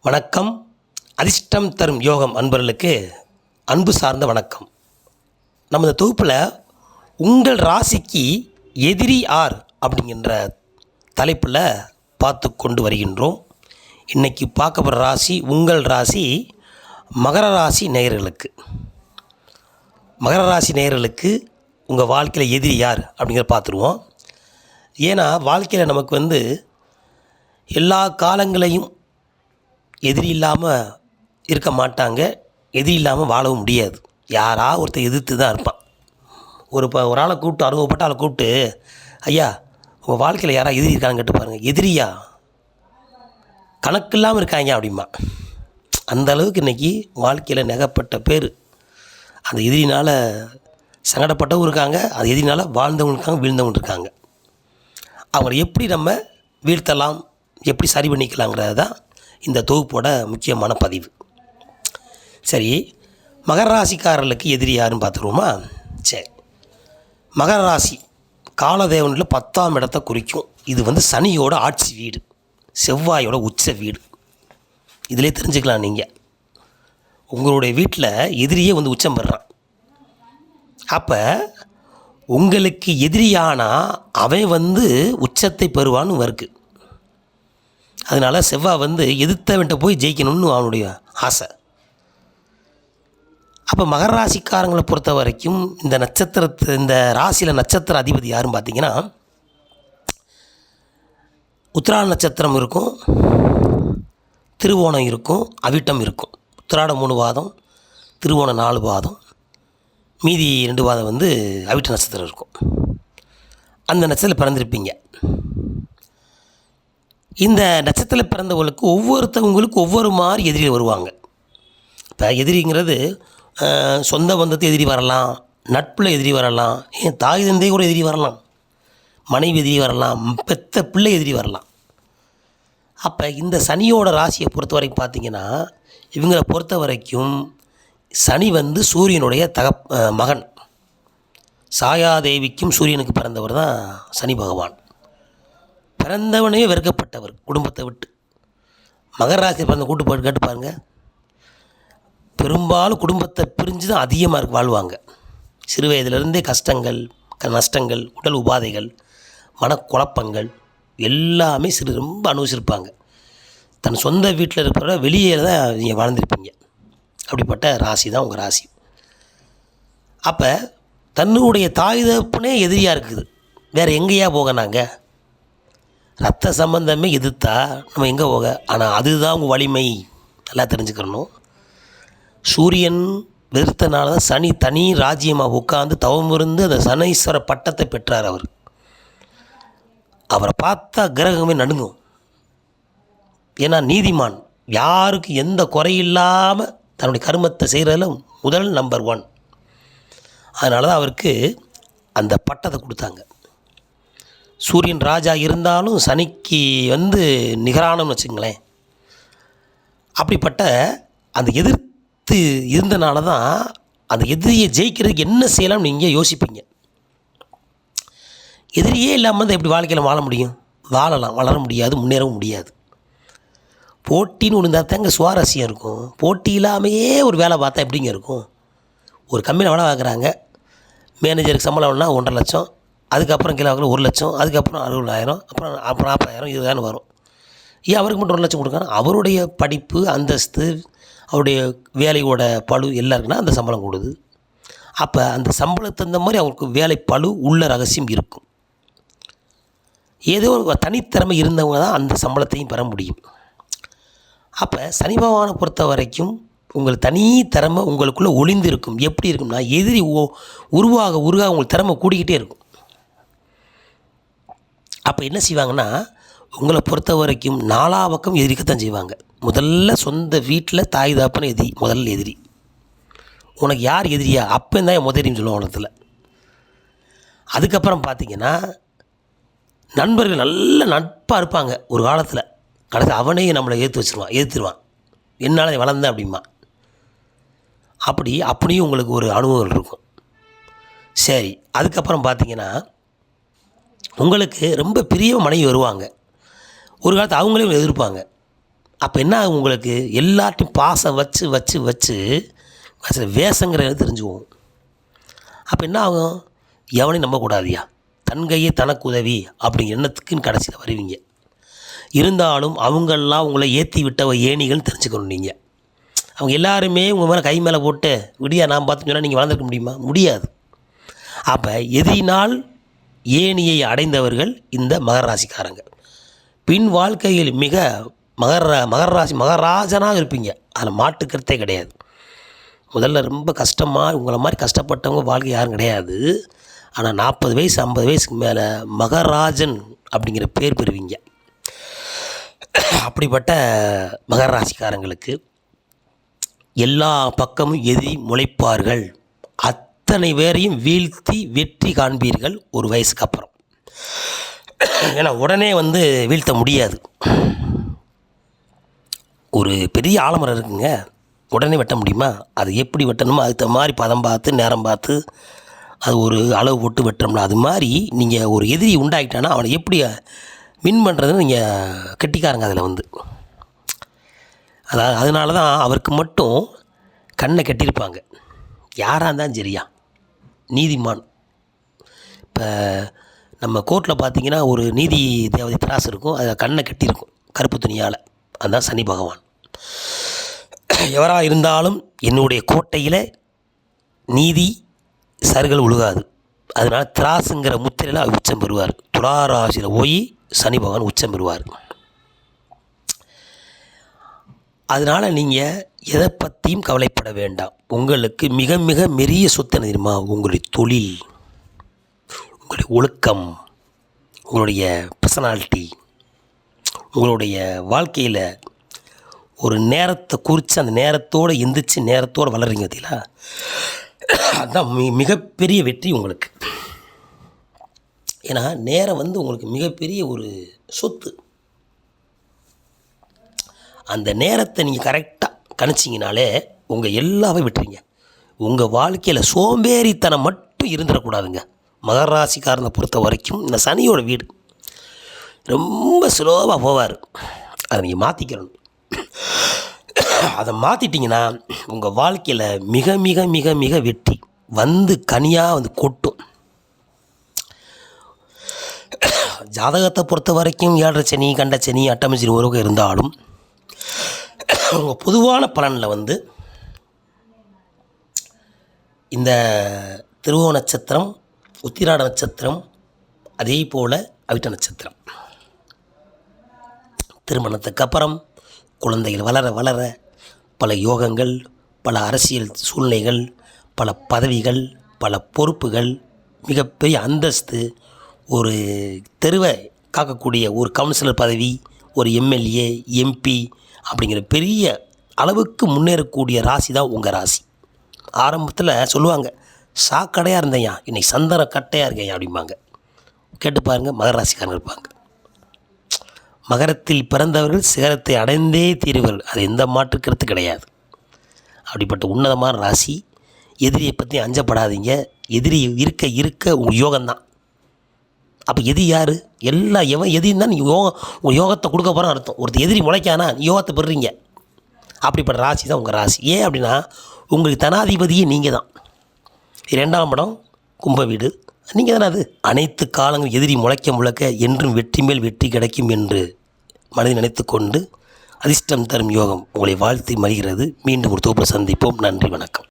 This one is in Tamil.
வணக்கம். அதிர்ஷ்டம் தரும் யோகம் அன்பர்களுக்கு அன்பு சார்ந்த வணக்கம். நமது தொகுப்பில் உங்கள் ராசிக்கு எதிரி யார் அப்படிங்கிற தலைப்பில் பார்த்து கொண்டு வருகின்றோம். இன்றைக்கி பார்க்க போகிற ராசி உங்கள் ராசி மகர ராசி நேயர்களுக்கு. மகர ராசி நேயர்களுக்கு உங்கள் வாழ்க்கையில் எதிரி யார் அப்படிங்கிறத பார்த்துருவோம். ஏன்னா வாழ்க்கையில் நமக்கு எல்லா காலங்களையும் எதிரி இல்லாமல் இருக்க மாட்டாங்க, எதிரி இல்லாமல் வாழவும் முடியாது. யாராக ஒருத்தர் எதிர்த்து தான் இருப்பான். ஒரு ஆளை கூப்பிட்டு, அனுபவப்பட்ட ஆளை கூப்பிட்டு, ஐயா உங்கள் வாழ்க்கையில் யாராவது எதிரி இருக்கான்னு கேட்டு பாருங்கள். எதிரியா கணக்கு இல்லாமல் இருக்காங்க அப்படிமா. அந்த அளவுக்கு இன்றைக்கி வாழ்க்கையில் நெகப்பட்ட பேர் அந்த எதிரினால் சங்கடப்பட்டவும் இருக்காங்க, அது எதிரினால் வாழ்ந்தவங்க இருக்காங்க, வீழ்ந்தவங்க இருக்காங்க. அவங்களை எப்படி நம்ம வீழ்த்தலாம், எப்படி சரி பண்ணிக்கலாங்கிறது தான் இந்த தொகுப்போட முக்கியமான பதிவு. சரி, மகர ராசிக்காரர்களுக்கு எதிரி யாருன்னு பார்த்துருவோமா? சரி, மகர ராசி காலதேவனில் 10ஆம் இடத்தை குறிக்கும். இது சனியோட ஆட்சி வீடு, செவ்வாயோட உச்ச வீடு. இதிலே தெரிஞ்சுக்கலாம் நீங்கள். உங்களுடைய வீட்டில் எதிரியே உச்சம் பெறான். அப்போ உங்களுக்கு எதிரியானால் அவன் உச்சத்தை பெறுவான்னு இருக்குது. அதனால் செவ்வாய் எதிர்த்தவன்ட்ட போய் ஜெயிக்கணும்னு அவனுடைய ஆசை. அப்போ மகர ராசிக்காரங்களை பொறுத்த வரைக்கும் இந்த ராசியில் நட்சத்திர அதிபதி யாருன்னு பார்த்தீங்கன்னா, உத்திராட நட்சத்திரம் இருக்கும், திருவோணம் இருக்கும், அவிட்டம் இருக்கும். உத்திராடம் 3 பாதம், திருவோணம் 4 பாதம், மீதி 2 பாதம் அவிட்ட நட்சத்திரம் இருக்கும். அந்த நட்சத்திரத்தில் பிறந்திருப்பீங்க. இந்த நட்சத்திரத்தில் பிறந்தவங்களுக்கு ஒவ்வொருத்தவங்களுக்கு ஒவ்வொரு மாதிரி எதிரிகள் வருவாங்க. இப்போ எதிரிங்கிறது சொந்த பந்தத்தை எதிரி வரலாம், நட்பில் எதிரி வரலாம், ஏன் தாய் தந்தை கூட எதிரி வரலாம், மனைவி எதிரி வரலாம், பெத்த பிள்ளை எதிரி வரலாம். அப்போ இந்த சனியோட ராசியை பொறுத்த வரைக்கும் பார்த்திங்கன்னா, இவங்களை பொறுத்த வரைக்கும் சனி சூரியனுடைய மகன். சாயாதேவிக்கும் சூரியனுக்கு பிறந்தவர் தான் சனி பகவான். பிறந்தவனே வெறுக்கப்பட்டவர் குடும்பத்தை விட்டு. மகர ராசி பிறந்த கூட்டு போட்டு கேட்டு பாருங்கள், பெரும்பாலும் குடும்பத்தை பிரிஞ்சு தான் அதிகமாக வாழ்வாங்க. சிறு வயதிலிருந்தே கஷ்டங்கள், நஷ்டங்கள், உடல் உபாதைகள், மனக்குழப்பங்கள் எல்லாமே ரொம்ப அனுபவிச்சிருப்பாங்க. தன் சொந்த வீட்டில் இருக்கிறத வெளியே தான் நீங்கள் வாழ்ந்திருப்பீங்க. அப்படிப்பட்ட ராசி தான் உங்கள் ராசி. அப்போ தன்னுடைய தாய் தகப்பனே எதிரியாக இருக்குது, வேறு எங்கேயா போக? நாங்கள் ரத்த சம்பந்தமே எதிர்த்தா நம்ம எங்கே போக? ஆனால் அதுதான் உங்கள் வலிமை, நல்லா தெரிஞ்சுக்கிறணும். சூரியன் வெறுத்தனால தான் சனி தனி ராஜ்யமாக உட்காந்து தவம் இருந்து அந்த சனீஸ்வர பட்டத்தை பெற்றார். அவரை பார்த்தா கிரகமே நடுங்கும். ஏன்னா நீதிமான், யாருக்கு எந்த குறையில்லாமல் தன்னுடைய கர்மத்தை செய்கிறதுல முதல் நம்பர் 1. அதனால தான் அவருக்கு அந்த பட்டத்தை கொடுத்தாங்க. சூரியன் ராஜா இருந்தாலும் சனிக்கு நிகரானம்னு வச்சுங்களேன். அப்படிப்பட்ட அந்த எதிர்த்து இருந்தனால தான் அந்த எதிரியை ஜெயிக்கிறதுக்கு என்ன செய்யலாம்னு நீங்கள் யோசிப்பீங்க. எதிரியே இல்லாமல் எப்படி வாழ்க்கையில் வாழ முடியும்? வாழலாம், வளர முடியாது, முன்னேறவும் முடியாது. போட்டின்னு ஒன்று இருந்தால் தாங்க சுவாரஸ்யம் இருக்கும். போட்டி இல்லாமையே ஒரு வேலை பார்த்தா எப்படிங்க இருக்கும்? ஒரு கம்பெனியில் வேலை பார்க்குறாங்க, மேனேஜருக்கு சம்பளம்னா 1,50,000, அதுக்கப்புறம் கீழே 1,00,000, அதுக்கப்புறம் 60,000, அப்புறம் 40,000, 20,000 வரும். ஏன் அவருக்கு மட்டும் 1,00,000 கொடுக்கணும்? அவருடைய படிப்பு, அந்தஸ்து, அவருடைய வேலையோட பளு எல்லாம் இருக்குன்னா அந்த சம்பளம் கொடுது. அப்போ அந்த சம்பளத்துக்கு தகுந்த மாதிரி அவருக்கு வேலை பளு உள்ள ரகசியம் இருக்கும். ஏதோ ஒரு தனித்திறமை இருந்தவங்க தான் அந்த சம்பளத்தையும் பெற முடியும். அப்போ சனி பகவானை பொறுத்த வரைக்கும் உங்கள் தனித்திறமை உங்களுக்குள்ளே ஒளிந்து இருக்கும். எப்படி இருக்கும்னா, எதிரி உருவாக உங்களுக்கு திறமை கூடிக்கிட்டே இருக்கும். அப்போ என்ன செய்வாங்கன்னா, உங்களை பொறுத்த வரைக்கும் 4 பக்கம் எதிரிக்கத்தான் செய்வாங்க. முதல்ல சொந்த வீட்டில் தாய் தாப்பன எதிரி, முதல்ல எதிரி. உனக்கு யார் எதிரியா? அப்போ தான் முதலின்னு சொல்லுவோம் உலகத்தில். அதுக்கப்புறம் பார்த்திங்கன்னா நண்பர்கள் நல்ல நட்பாக இருப்பாங்க ஒரு காலத்தில். கடைசி அவனே நம்மளை எதிர்த்துருவான். என்னால் வளர்ந்தேன் அப்படிமா. அப்படியும் உங்களுக்கு ஒரு அனுபவங்கள் இருக்கும். சரி, அதுக்கப்புறம் பார்த்திங்கன்னா உங்களுக்கு ரொம்ப பெரிய மனைவி வருவாங்க. ஒரு காலத்தில் அவங்களையும் எதிர்ப்பாங்க. அப்போ என்ன ஆகும், உங்களுக்கு எல்லாத்தையும் பாசம் வச்சு வச்சு வச்சு வேஷங்கிறது தெரிஞ்சுக்குவோம். அப்போ என்ன ஆகும், எவனையும் நம்பக்கூடாதியா, தன் கையே தனக்கு உதவி அப்படிங்கிற எண்ணத்துக்குன்னு கடைசியில் வருவீங்க. இருந்தாலும் அவங்களெலாம் உங்களை ஏற்றி விட்டவ ஏணிகள்னு தெரிஞ்சுக்கணும். நீங்கள் அவங்க எல்லாருமே உங்கள் மேலே கை மேலே போட்டு விடியா நான் பார்த்துன்னு சொன்னால் நீங்கள் வளர்ந்துருக்க முடியுமா? முடியாது. அப்போ எதிரினால் ஏணியை அடைந்தவர்கள் இந்த மகர ராசிக்காரங்க. பின் வாழ்க்கையில் மிக மகராஜனாக இருப்பீங்க, அதில் மாட்டுக்கிறதே கிடையாது. முதல்ல ரொம்ப கஷ்டமாக உங்களை மாதிரி கஷ்டப்பட்டவங்க வாழ்க்கை யாரும் கிடையாது. ஆனால் 40 வயசு 50 வயசுக்கு மேலே மகராஜன் அப்படிங்கிற பேர் பெறுவீங்க. அப்படிப்பட்ட மகர ராசிக்காரங்களுக்கு எல்லா பக்கமும் எதிரி முளைப்பார்கள். அத்தனை பேரையும் வீழ்த்தி வெற்றி காண்பீர்கள் ஒரு வயசுக்கு அப்புறம். ஏன்னா உடனே வீழ்த்த முடியாது. ஒரு பெரிய ஆலமரம் இருக்குங்க, உடனே வெட்ட முடியுமா? அது எப்படி வெட்டணுமோ அதுக்கு மாதிரி பதம் பார்த்து நேரம் பார்த்து அது ஒரு அளவு போட்டு வெட்டணும்ல. அது மாதிரி நீங்கள் ஒரு எதிரி உண்டாகிட்டானா அவனை எப்படி வின் பண்ணுறதுன்னு நீங்கள் கெட்டிக்காரங்க அதில் அதாவது அதனால தான் அவருக்கு மட்டும் கண்ணை கட்டியிருப்பாங்க. யாராக இருந்தாலும் சரியா, நீதிமான். இப்போ நம்ம கோர்ட்டில் பார்த்தீங்கன்னா ஒரு நீதி தேவதை திராசு இருக்கும், அதில் கண்ணை கட்டியிருக்கும் கருப்பு துணியால். அதுதான் சனி பகவான். எவராக இருந்தாலும் என்னுடைய கோட்டையில் நீதி சருகள் உழுகாது. அதனால் திராசுங்கிற முத்திரையில் அவர் உச்சம் பெறுவார். துளாராசியில் போய் சனி பகவான் உச்சம் பெறுவார். அதனால் நீங்கள் எதை பற்றியும் கவலைப்பட வேண்டாம். உங்களுக்கு மிக மிக மெரிய சொத்து என்ன தெரியுமா? உங்களுடைய தொழில், உங்களுடைய ஒழுக்கம், உங்களுடைய பர்சனாலிட்டி, உங்களுடைய வாழ்க்கையில் ஒரு நேரத்தை குறித்து அந்த நேரத்தோடு எந்திரிச்சு நேரத்தோடு வளர்றீங்க பார்த்தீங்களா, அதுதான் மிகப்பெரிய வெற்றி உங்களுக்கு. ஏன்னா நேரம் உங்களுக்கு மிகப்பெரிய ஒரு சொத்து. அந்த நேரத்தை நீங்கள் கரெக்டாக கணிச்சிங்கனாலே உங்கள் எல்லாமே விட்டுறீங்க. உங்கள் வாழ்க்கையில் சோம்பேறித்தனம் மட்டும் இருந்துடக்கூடாதுங்க. மகர ராசிக்காரனை பொறுத்த வரைக்கும் இந்த சனியோட வீடு ரொம்ப ஸ்லோவாக போவார். அதை நீங்கள் மாற்றிக்கணும். அதை மாற்றிட்டிங்கன்னா உங்கள் வாழ்க்கையில் மிக மிக மிக மிக வெற்றி கனியாக கொட்டும். ஜாதகத்தை பொறுத்த வரைக்கும் 7 சனி கண்ட சனி அட்டமச்சனி உறவு இருந்தாலும் உங்கள் பொதுவான பலனில் இந்த திருவோண நட்சத்திரம், உத்திராட நட்சத்திரம், அதே போல் அவிட்ட நட்சத்திரம், திருமணத்துக்கு அப்புறம் குழந்தைகள் வளர வளர பல யோகங்கள், பல அரசியல் சூழ்நிலைகள், பல பதவிகள், பல பொறுப்புகள், மிகப்பெரிய அந்தஸ்து, ஒரு தெருவை காக்கக்கூடிய ஒரு கவுன்சிலர் பதவி, ஒரு எம்எல்ஏ எம்பி அப்படிங்கிற பெரிய அளவுக்கு முன்னேறக்கூடிய ராசி தான் உங்கள் ராசி. ஆரம்பத்தில் சொல்லுவாங்க, சாக்கடையாக இருந்தேயா, இன்றைக்கி சந்தன கட்டையாக இருக்கேன் அப்படிம்பாங்க. கேட்டு பாருங்கள், மகர ராசிக்காரங்க இருப்பாங்க. மகரத்தில் பிறந்தவர்கள் சிகரத்தை அடைந்தே தீருவர்கள், அது எந்த மாற்றுக்கிறது கிடையாது. அப்படிப்பட்ட உன்னதமான ராசி. எதிரியை பற்றி அஞ்சப்படாதீங்க. எதிரி இருக்க இருக்க உங்கள் யோகம்தான். அப்போ எதிரி யார்? எதிரின்னு தான் நீங்கள் உங்கள் யோகத்தை கொடுக்க போகிறோம் அர்த்தம். ஒருத்தர் எதிரி முளைக்கானா யோகத்தை பெறுறீங்க. அப்படிப்பட்ட ராசி தான் உங்கள் ராசி. ஏன் அப்படின்னா உங்களுக்கு தனாதிபதியே நீங்கள் தான். 2ஆம் இடம் கும்ப வீடு, நீங்கள் தானே அது. அனைத்து காலங்களும் எதிரி முளைக்க என்றும் வெற்றி மேல் வெற்றி கிடைக்கும் என்று மனதில் நினைத்து கொண்டு அதிர்ஷ்டம் தரும் யோகம் உங்களை வாழ்த்தி மகிழ்கிறது. மீண்டும் ஒரு தொகுப்பில் சந்திப்போம். நன்றி, வணக்கம்.